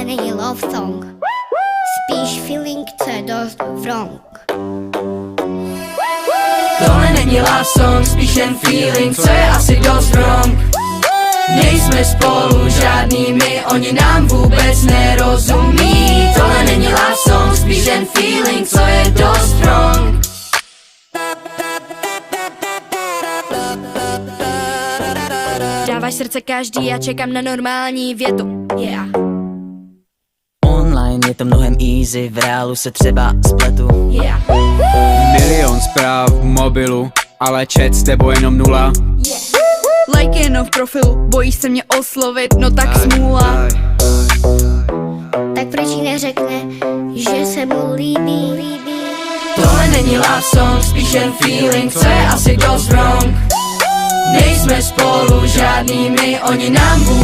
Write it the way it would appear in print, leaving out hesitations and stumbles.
není love song, spíš feeling, co je dost wrong. Tohle není love song, spíš jen feeling, co je asi dost wrong. Nejsme spolu žádný my, oni nám vůbec nerozumí. Tohle není love song, spíš jen feeling, co je dost wrong. Dáváš srdce každý a čekám na normální větu. Yeah. Online je to mnohem easy, v reálu se třeba spletu. Yeah. Milion zpráv v mobilu, ale chat s tebou jenom 0. Like jenom v profilu, bojíš se mě oslovit, no tak smůla. Tak proč jí neřekne, že se mu líbí? Tohle není love song, spíš jen feeling, co je asi dost wrong. Nejsme spolu žádný my, oni nám vůbec